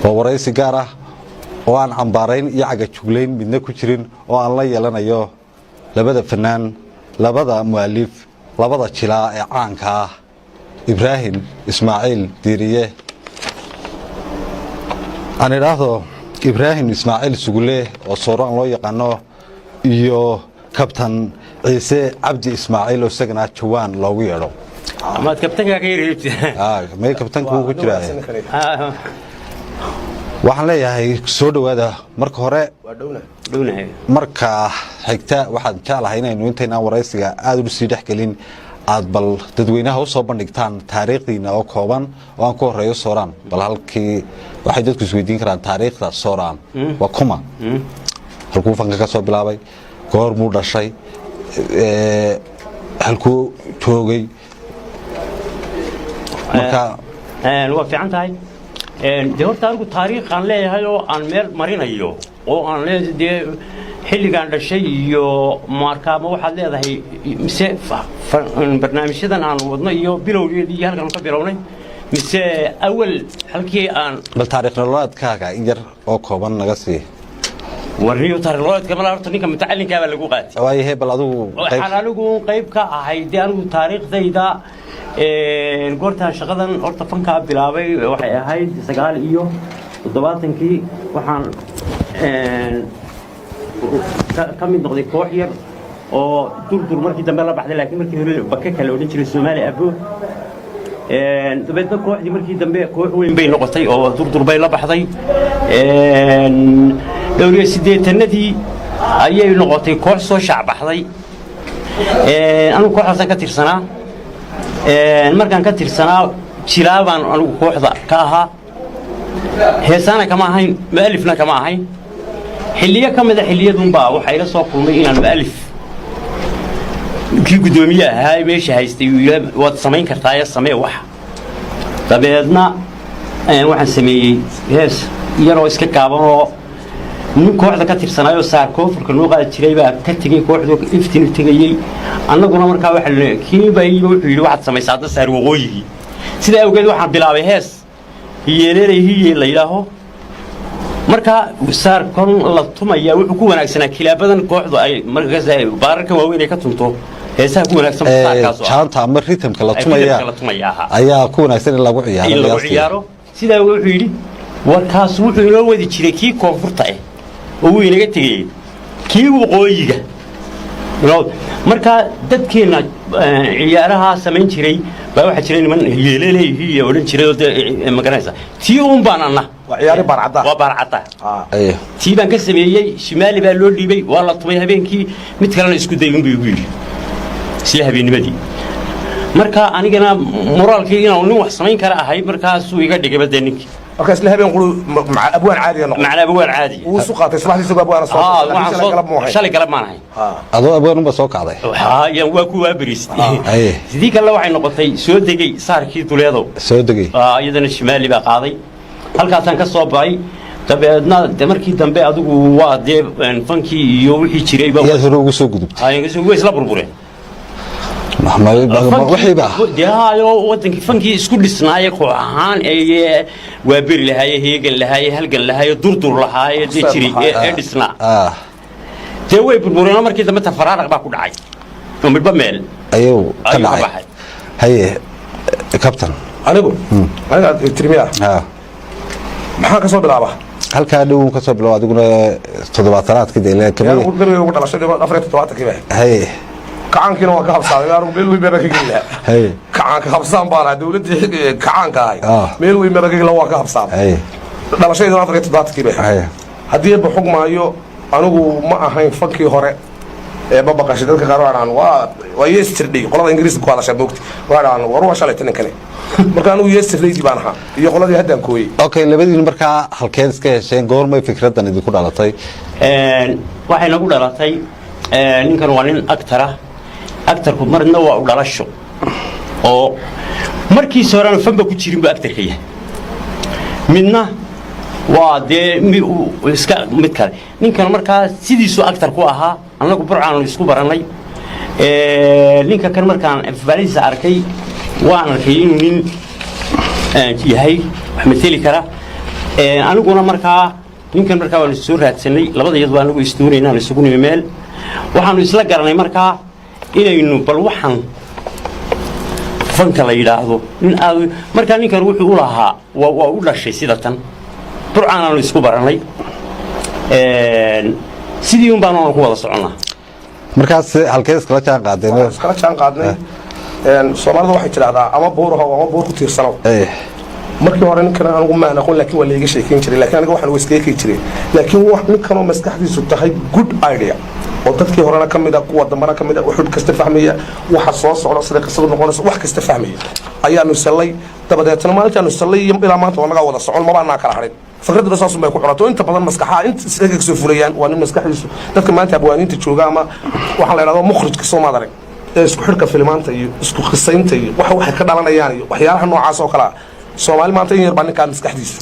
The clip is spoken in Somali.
waraysi gaar ah oo aan cambaarayn iyo cagajuglayn midna ku jirin oo aan la yeelanayo labada fanaan labada mu'alif labada jilaa ee caanka ah Ibrahim Ismaaciil Diiriye aan iraahdo Ibrahim Ismaaciil Sugule oo Sooraan loo yaqaano iyo kabtan Ciise Cabdi Ismaaciil oo isagana Jawaan loogu yeero ama kabtanka ka yiri may kabtanku ku jiraa waxaan leeyahay soo dhawaada marka hore marka xigta waxaan jeclahay inaynu intaynaan waraysiga aad u sii dhaxgelin aad bal dadweynaha u soo bandhigtaan taariikhdiina oo kooban oo aan ku horeeyo Sooraan bal halkii waxay dadku isweydiin karaan taariikhda Sooraan waa kuma halkuu fanka ka soo bilaabay goor muu dhashay halkuu joogay marka waa fiican tahay de horta anigu taariikh aan leeyahay oo aan meel marinayo oo aan leeyahay xilligan dhashay iyo markaama waxaad leedahay mise barnaamijyadan aan wadno iyo bilowgeedii iyo halkan ka bilownay mise awal halkii aan bal taariikh nololeedkaaga yar oo kooban naga sii warniyo taariikh nololeedka ma horta ninka mutacallinka baa lagu qaatay waayahay bal adigu qayb ka ahay de anigu taariikhdayda goortaan shaqadan horta fankaa bilaabay waxay ahayd 79kii waxaan ka mid noqday koox yar oo durdur markii dambe la baxday laakiin markii hore baka kale odhan jiray Soomaali Abo dabeedna kooxdii markii dambe koox weyn bay noqotay oo durdur bay la baxday dhowr sideetanadii ayay noqotay koox soo shacbaxday anigu kooxdaas ka tirsanaa markaan ka tirsanaa jilaabaan anigu kooxda ka ahaa heesana kama ahayn mu'alifna kama ahayn xilliyo kamida xilliyadun baa waxa ila soo kulmay inaan mu'alif kii gudoomiye ahaa meesha haystay waad samayn kartaa ya samee wax dabeedna waxaan sameeyay hees yaroo iska gaaban oo nin kooxda ka tirsanaayo saar koonfurka noo qaad jiray baa ka tagay kooxdu iftiin tagayay annaguna markaa waxa kii baa wuxuu yiri waxaad samaysaa dad saar waqooyi sida awgeed waxaan bilaabay hees yeeleeyay la yiraaho marka saar kon la tumaya wuxuu ku wanaagsanaa kilaabadan kooxdu ay markaas baararka waaweyn ay ka tunto heesaha ku wanaagsan saarkaas oo jaanta ama rhythmka la tumaya ayaa ku wanaagsan in lagu ciyaaro sida wuxuu yiri warkaas wuxuu inoo wadi jiray kii koonfurta ah oo inaga tagay kii waqooyiga marka dadkeena ciyaaraha sameyn jiray baa waxa jiray niman yeeleeyay oo oran jiray ma garanaysa tii uun baanana waa ciyaari barcada waa barcada tii baan ka sameeyay shimaali baa loo dhiibay waa la tumay habeenkii mid kalena isku dayin buu igu yiri si habeennimadii marka anigana moraalkii inaan nin wax sameyn kara ahay markaas uu iga dhigay badaninkii markaas la habeen qulu abwaan caadi noqon macna abwaan caadi uu soo qaatay subaxdii soo abwaan soo shalay galab ma ahay adoo abwaan ba soo qaaday yaan waa ku waabiristay sidii kale waxay noqotay soo degay saarkii duleedo soo degay iyadana shimaali baa qaaday halkaasaan ka soo baxay dabeedna markii dambe adigu waa dee fankii iyo wixii jiray baa ugu soo gudubtay way isla burbureen وحيبة دهايو ودنك فنكي اسكو دسنايه كوحان اي وابر لهاي هيغن لهاي هلغن لهاي دردر لهاي دجري دسنا تي وي بربرنا markii dambe tafaraaraq baa ku dhacay oo midba meel ayo ka dhacay haye captain anigu tirmiya maxaa ka soo bilaaba halka dhow ka soo bilaabo adiguna 7aadkii deelay kamay ugu dhalashay 4 haye كعانكنا وكابسان يارو ميلوي مركي لا هي كعان كابسان بارا دولتي كعان كاي ميلوي مركي لا وكابسان هي دلشيدنا افريت باتكي به هي hadii ba xugmaayo anigu ma ahayn fankii hore ee babaqashay dadka qaar aan waa yesterday qolada ingiriiska ku hadashay boogti waan war waa shalay tan kale marka anigu yesterday baan ahaa iyo qoladii hadda kooyay okay labadiin marka halkeen iska hesheen goormay fikradan idinku dhalatay waxay nagu dhalatay ninkan waa nin aktarku marna waa u dhalasho oo markii sooraan fanba ku jirin ba aktarka yahay midna waa dee iska mid kale ninkan markaa sidiisu aktar ku ahaa anagu burcaan isku baranay ninka kan markaan faalisa arkay waan arkay inuu nin yahay wax mateli kara aniguna markaa ninkan markaa waan soo raadsanay labada iyadoo anagu istuurayna aan isugu nimi meel waxaanu isla garanay markaa inaynu bal waxaan fanka la yiraahdo in aad markaa ninkan wuxuu u lahaa waa u dhashay sida tan burcaan aanu isku baranay sidii un baan ku wada soconnaa markaas halkee iskala jaan qaadnay soomaalida waxay tidhaahdaa ama buuraha ama buur ku tiirsano markii hore ninkan anigu ma aqoon laakiin waa leega sheekeyn jiray laakiin aniga waxaan iskeekay jiray laakiin wax ninkan oo maskaxdiisu tahay good idea oo dadkii horena kamid ah kuwa dambana kamid ah wuxuu kasta fahmaya waxa soo socda sida qisadu noqonayso wax kasta fahmaya ayaanu salay dabadeetna maalintaanu salay ilaa maanta wanaga wada socon ma baana kala harin fikradda saas bay ku xurato inta badan maskaxaa inta isaga soo fulayaan waa nin maskaxdiisu dadka maanta abwaaniinta jooga ama waxa la yiraahdo mukhrijka Soomaaliyeed isku xirka filmaanta iyo isku qisaynta iyo waxa ka dhalanayaan iyo waxyaalaha noocaas oo kala Soomaali maanta in yar baan ninka maskaxdiisu